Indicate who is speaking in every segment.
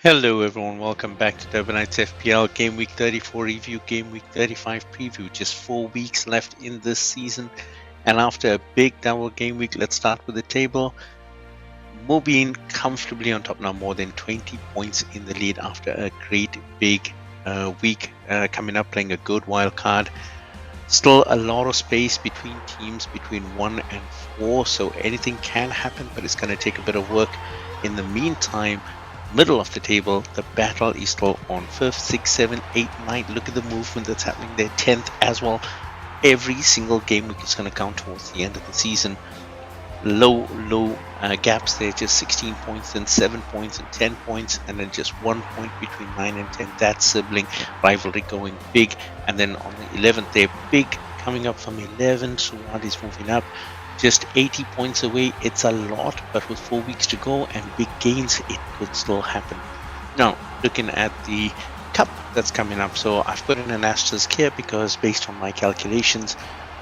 Speaker 1: Hello everyone, welcome back to Durbanites FPL Game Week 34 review, Game Week 35 preview. Just 4 weeks left in this season, and after a big double game week, let's start with the table. Mobin comfortably on top now, more than 20 points in the lead after a great big week coming up, playing a good wild card. Still a lot of space between teams between 1 and 4, so anything can happen, but it's going to take a bit of work. In the meantime, middle of the table, the battle is still on 5th, 6th, 7th, 8th, 9th. Look at the movement that's happening there. 10th as well. Every single game week is going to count towards the end of the season. Low gaps there, just 16 points, then 7 points and 10 points, and then just 1 point between 9 and 10. That sibling rivalry going big. And then on the 11th, they're big coming up from 11. Suwad is moving up. Just 80 points away. It's a lot, but with 4 weeks to go and big gains, it could still happen. Now, looking at the cup that's coming up, so I've put in an asterisk here because based on my calculations,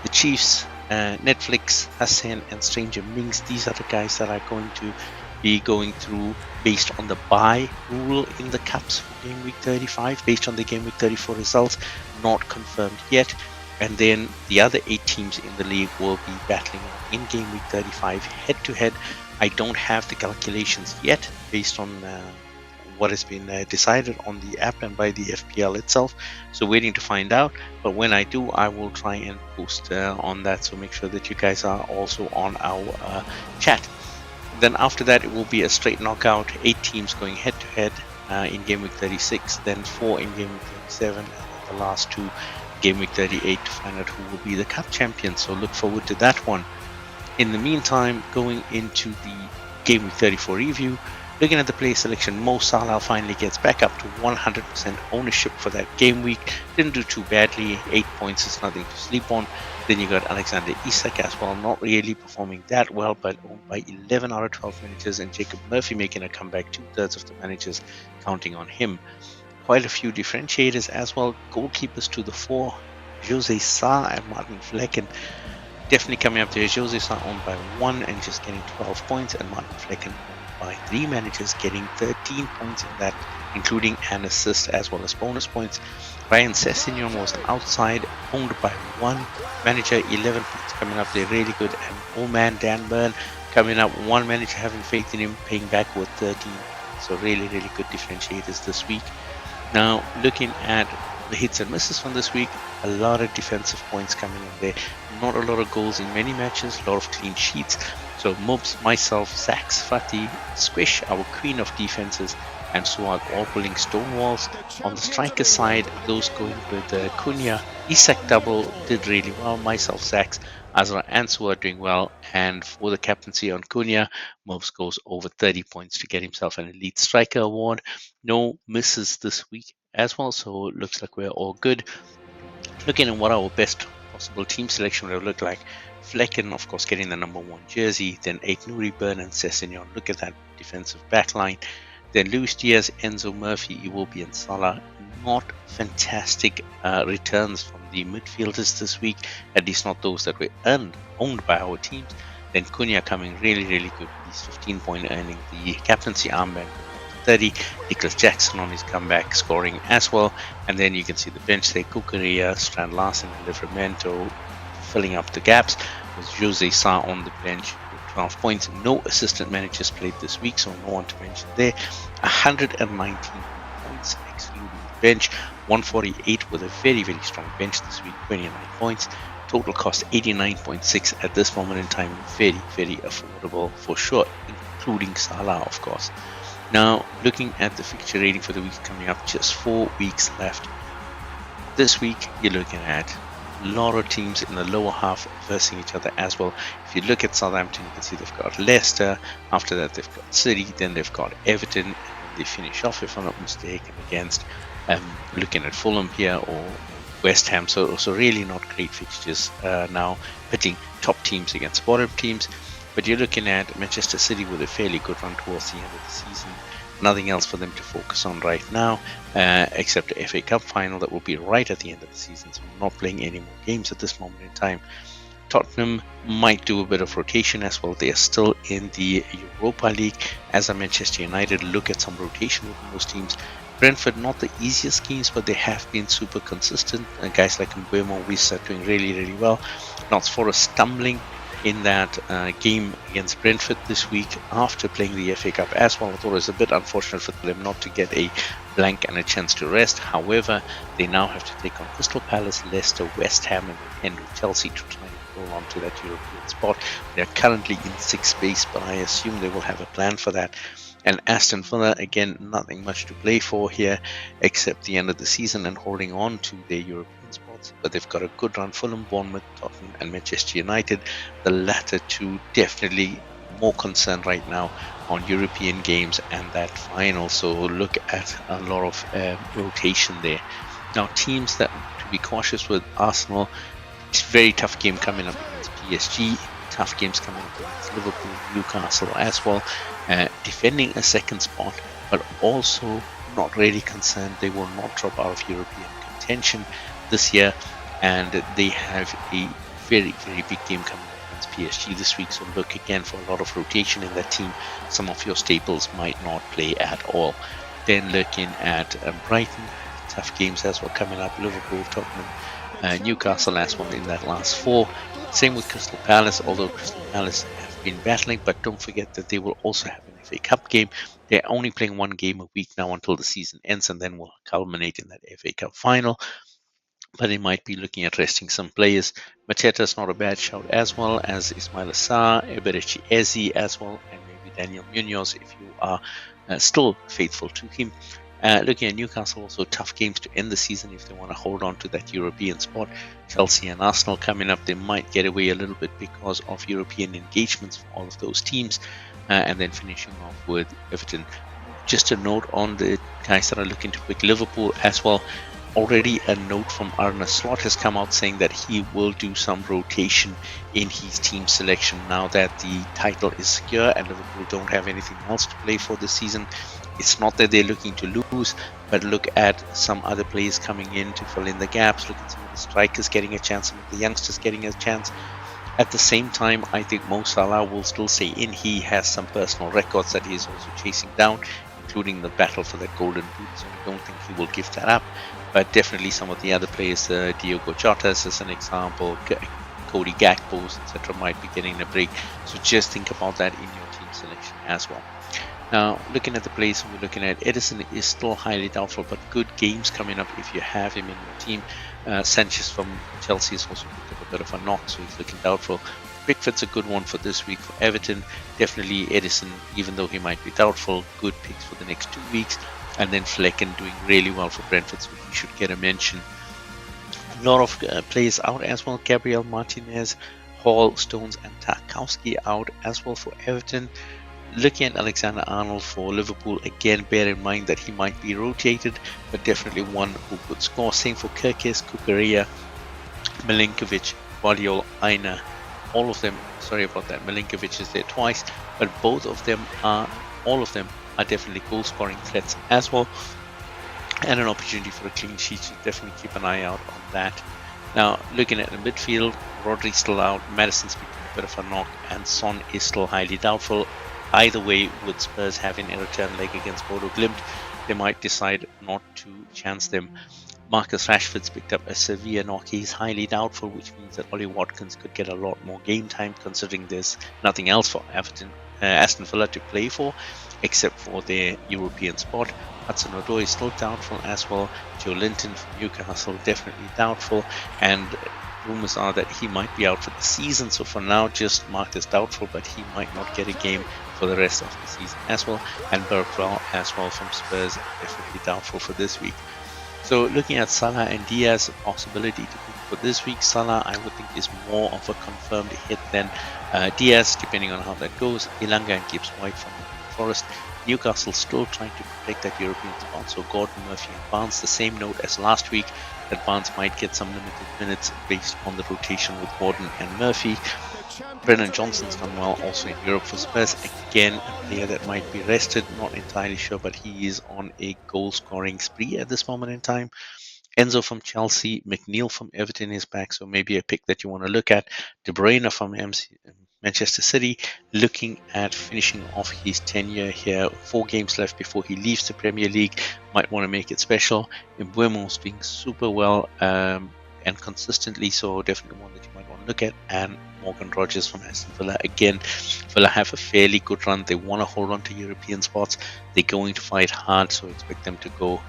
Speaker 1: the Chiefs, Netflix, Hassan, and Stranger Mings, these are the guys that are going to be going through based on the bye rule in the cups for Game Week 35, based on the Game Week 34 results, not confirmed yet. And then the other 8 teams in the league will be battling in Game Week 35 head-to-head. I don't have the calculations yet based on what has been decided on the app and by the FPL itself. So waiting to find out. But when I do, I will try and post on that. So make sure that you guys are also on our chat. Then after that, it will be a straight knockout. 8 teams going head-to-head in Game Week 36. Then 4 in Game Week 37. And then the last 2 Game Week 38 to find out who will be the cup champion. So look forward to that one. In the meantime, going into the Game Week 34 review, looking at the player selection, Mo Salah finally gets back up to 100% ownership for that game week. Didn't do too badly. 8 points is nothing to sleep on. Then you got Alexander Isak as well, not really performing that well, but owned by 11 out of 12 managers, and Jacob Murphy making a comeback, 2/3 of the managers counting on him. Quite a few differentiators as well. Goalkeepers to the fore, Jose Sa and Martin Flecken definitely coming up there. Jose Sa owned by 1 and just getting 12 points, and Martin Flecken owned by 3 managers getting 13 points in that, including an assist as well as bonus points. Ryan Sessegnon was outside, owned by 1 manager, 11 points coming up there, really good. And old man Dan Burn coming up, 1 manager having faith in him, paying back with 13. So really good differentiators this week. Now, looking at the hits and misses from this week, a lot of defensive points coming in there. Not a lot of goals in many matches, a lot of clean sheets. So Mubs, myself, Sax, Fatih, Squish, our queen of defenses, and Suad all pulling stone walls. On the striker side, those going with Cunha, Isak double did really well. Myself, Sax, Azra and Suad doing well. And for the captaincy on Cunha, Mubs goes over 30 points to get himself an Elite Striker award. No misses this week as well, so it looks like we're all good. Looking at what our best possible team selection would have looked like, Flecken, of course, getting the number 1 jersey, then 8 Nuri, Burn, and Sessegnon. Look at that defensive backline. Then Luis Diaz, Enzo Murphy, Iwobi, and Salah. Not fantastic returns from the midfielders this week, at least not those that were owned by our teams. Then Cunha coming really good with his 15-point earning the captaincy armband 30. Nicholas Jackson on his comeback scoring as well. And then you can see the bench there, Kukurea, Strand Larsen, and Livramento filling up the gaps. With Jose Sa on the bench with 12 points. No assistant managers played this week, so no one to mention there. 119 points excluding the bench. 148 with a very strong bench this week, 29 points. Total cost 89.6 at this moment in time. Very affordable for sure, including Salah, of course. Now, looking at the fixture rating for the week coming up, just 4 weeks left. This week, you're looking at a lot of teams in the lower half versing each other as well. If you look at Southampton, you can see they've got Leicester. After that, they've got City. Then they've got Everton. And they finish off, if I'm not mistaken, against looking at Fulham here or West Ham. So really not great fixtures now, pitting top teams against bottom teams. But you're looking at Manchester City with a fairly good run towards the end of the season. Nothing else for them to focus on right now, except the FA Cup final that will be right at the end of the season. So we're not playing any more games at this moment in time. Tottenham might do a bit of rotation as well. They are still in the Europa League. As a Manchester United, look at some rotation within those teams. Brentford, not the easiest games, but they have been super consistent. Guys like Mbeumo, Wissa doing really, really well. Notts Forest stumbling in that game against Brentford this week after playing the FA Cup as well. I thought it was a bit unfortunate for them not to get a blank and a chance to rest. However, they now have to take on Crystal Palace, Leicester, West Ham, and end with Chelsea to try and hold on to that European spot. They are currently in 6th place, but I assume they will have a plan for that. And Aston Villa, again, nothing much to play for here except the end of the season and holding on to their European spots. But they've got a good run. Fulham, Bournemouth, Tottenham, and Manchester United. The latter two definitely more concerned right now on European games and that final. So look at a lot of rotation there. Now, teams that to be cautious with: Arsenal, it's a very tough game coming up against PSG. Tough games coming up against Liverpool, Newcastle as well. Defending a second spot, but also not really concerned. They will not drop out of European contention this year, and they have a very, very big game coming up against PSG this week. So look again for a lot of rotation in that team. Some of your staples might not play at all. Then looking at Brighton, tough games as well coming up. Liverpool, Tottenham, Newcastle as well in that last 4. Same with Crystal Palace, although Crystal Palace have been battling, but don't forget that they will also have an FA Cup game. They're only playing 1 game a week now until the season ends, and then will culminate in that FA Cup final. But they might be looking at resting some players. Mateta is not a bad shout, as well as Ismail Assar, Eberechi Eze as well, and maybe Daniel Munoz if you are still faithful to him. Looking at Newcastle, also tough games to end the season if they want to hold on to that European spot. Chelsea and Arsenal coming up, they might get away a little bit because of European engagements for all of those teams. And then finishing off with Everton. Just a note on the guys that are looking to pick Liverpool as well. Already a note from Arne Slot has come out saying that he will do some rotation in his team selection now that the title is secure and Liverpool don't have anything else to play for this season. It's not that they're looking to lose, but look at some other players coming in to fill in the gaps. Look at some of the strikers getting a chance, some of the youngsters getting a chance. At the same time, I think Mo Salah will still stay in. He has some personal records that he is also chasing down, including the battle for that golden boot, so I don't think he will give that up. But definitely some of the other players, Diogo Jota as an example, Cody Gakpo, etc., might be getting a break. So just think about that in your team selection as well. Now, looking at the players we're looking at, Edison is still highly doubtful, but good games coming up if you have him in your team. Sanchez from Chelsea has also picked up a bit of a knock, so he's looking doubtful. Pickford's a good one for this week for Everton. Definitely Edison, even though he might be doubtful, good picks for the next 2 weeks. And then Flecken doing really well for Brentford, so he should get a mention. A lot of players out as well. Gabriel Martinez, Hall, Stones, and Tarkowski out as well for Everton. Looking at Alexander Arnold for Liverpool, again, bear in mind that he might be rotated, but definitely one who could score. Same for Kirkes, Kukurea, Milinkovic, Guardiola, Aina. All of them, sorry about that, Milinkovic is there twice, but all of them are definitely goal scoring threats as well. And an opportunity for a clean sheet, so definitely keep an eye out on that. Now, looking at the midfield, Rodri's still out, Madison's picking a bit of a knock, and Son is still highly doubtful. Either way, with Spurs having a return leg against Bodo Glimt, they might decide not to chance them. Marcus Rashford's picked up a severe knock. He's highly doubtful, which means that Ollie Watkins could get a lot more game time, considering there's nothing else for Aston Villa to play for, except for their European spot. Hudson-Odoi is still doubtful as well. Joe Linton from Newcastle, definitely doubtful. And rumors are that he might be out for the season. So for now, just marked as doubtful, but he might not get a game for the rest of the season as well. And Bergwijn as well from Spurs, definitely doubtful for this week. So looking at Salah and Diaz, a possibility to pick for this week. Salah, I would think, is more of a confirmed hit than Diaz, depending on how that goes. Ilanga and Gibbs White from Forest. Newcastle still trying to protect that European spot. So Gordon, Murphy and Barnes, the same note as last week, that Barnes might get some limited minutes based on the rotation with Gordon and Murphy. Brennan Johnson's done well also in Europe for Spurs. Again, a player that might be rested, not entirely sure, but he is on a goal scoring spree at this moment in time. Enzo from Chelsea, McNeil from Everton is back, so maybe a pick that you want to look at. De Bruyne from Manchester City, looking at finishing off his tenure here. 4 games left before he leaves the Premier League. Might want to make it special. Mbeumo's doing super well and consistently, so definitely one that you might want to look at. And Morgan Rogers from Aston Villa. Again, Villa have a fairly good run. They want to hold on to European spots. They're going to fight hard, so expect them to go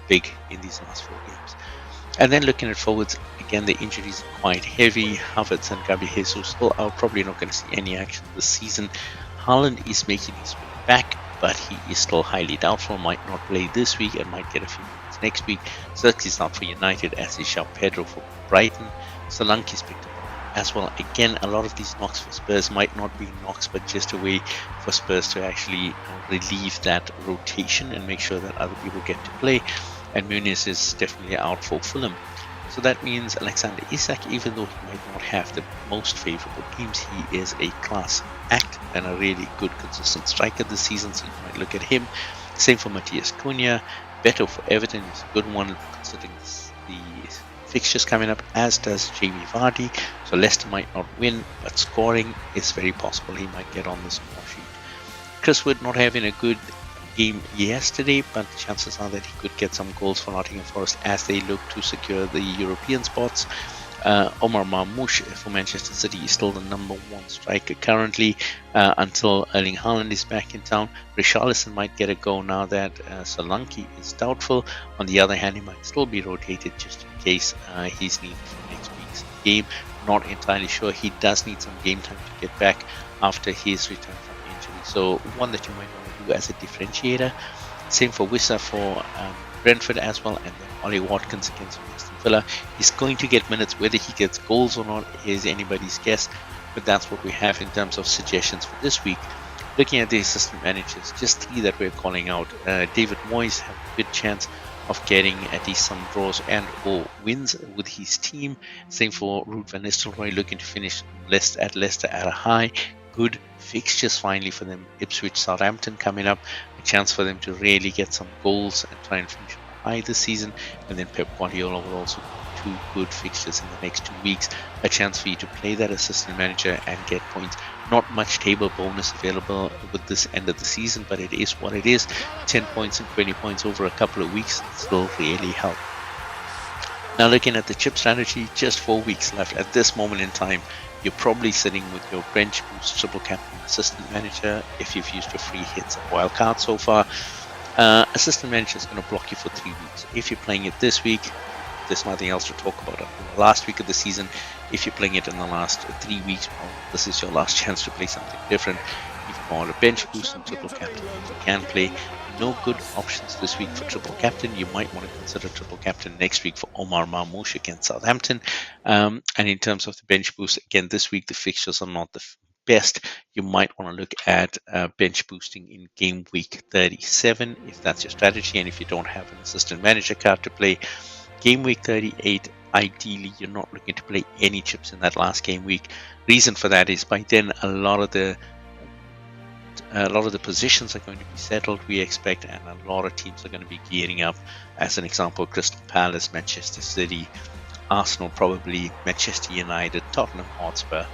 Speaker 1: big in these last 4 games. And then looking at forwards, again, the injuries are quite heavy. Havertz and Gabi Jesus still out, probably not going to see any action this season. Haaland is making his way back, but he is still highly doubtful, might not play this week and might get a few minutes next week. Xerxes out for United, as is João Pedro for Brighton. Solanke's picked up as well. Again, a lot of these knocks for Spurs might not be knocks, but just a way for Spurs to actually relieve that rotation and make sure that other people get to play. And Muniz is definitely out for Fulham. So that means Alexander Isak, even though he might not have the most favourable teams, he is a class act and a really good consistent striker this season, so you might look at him. Same for Matthias Cunha. Beto for Everton is a good one considering the fixtures coming up, as does Jamie Vardy. So Leicester might not win, but scoring is very possible. He might get on the score sheet. Chris Wood not having a good game yesterday, but chances are that he could get some goals for Nottingham Forest as they look to secure the European spots. Omar Marmoush for Manchester City is still the #1 striker currently until Erling Haaland is back in town. Richarlison might get a go now that Solanke is doubtful. On the other hand, he might still be rotated just in case he's needed for next week's game. Not entirely sure. He does need some game time to get back after his return from injury. So one that you might want to do as a differentiator. Same for Wissa for Brentford as well, and then Ollie Watkins against Aston Villa. He's going to get minutes. Whether he gets goals or not is anybody's guess, but that's what we have in terms of suggestions for this week. Looking at the assistant managers, just 3 that we're calling out. David Moyes have a good chance of getting at least some draws and or wins with his team. Same for Ruud van Nistelrooy, looking to finish at Leicester at a high. Good fixtures finally for them. Ipswich, Southampton coming up. A chance for them to really get some goals and try and finish high this season. And then Pep Guardiola will also have 2 good fixtures in the next 2 weeks. A chance for you to play that assistant manager and get points. Not much table bonus available with this end of the season, but it is what it is. 10 points and 20 points over a couple of weeks still really help. Now looking at the chip strategy, just 4 weeks left at this moment in time. You're probably sitting with your bench boost, triple captain, assistant manager if you've used your free hits and wildcard so far. Assistant manager is going to block you for 3 weeks. If you're playing it this week, there's nothing else to talk about. In the last week of the season, if you're playing it in the last 3 weeks, well, this is your last chance to play something different. If you want a bench boost and triple captain, you can play. No good options this week for triple captain. You might want to consider triple captain next week for Omar Marmoush against Southampton. And in terms of the bench boost, again, this week the fixtures are not the best. You might want to look at bench boosting in game week 37 if that's your strategy, and if you don't have an assistant manager card to play. Game week 38, ideally you're not looking to play any chips in that last game week. Reason for that is by then a lot of the positions are going to be settled, we expect, and a lot of teams are going to be gearing up. As an example, Crystal Palace, Manchester City, Arsenal probably, Manchester United, Tottenham Hotspur,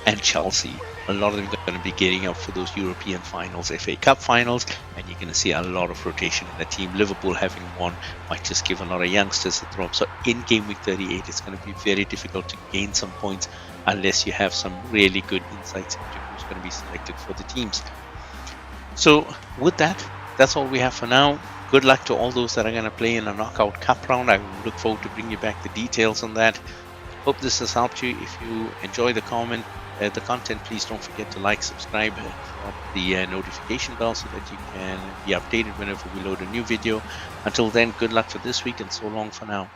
Speaker 1: and Chelsea. A lot of them are going to be gearing up for those European finals, FA Cup finals, and you're going to see a lot of rotation in the team. Liverpool having won might just give a lot of youngsters a throw. So in game week 38, it's going to be very difficult to gain some points unless you have some really good insights into who's going to be selected for the teams. So with that, that's all we have for now. Good luck to all those that are going to play in a knockout cup round. I look forward to bringing you back the details on that. Hope this has helped you. If you enjoy the content, please don't forget to like, subscribe, and drop the notification bell so that you can be updated whenever we load a new video. Until then, good luck for this week and so long for now.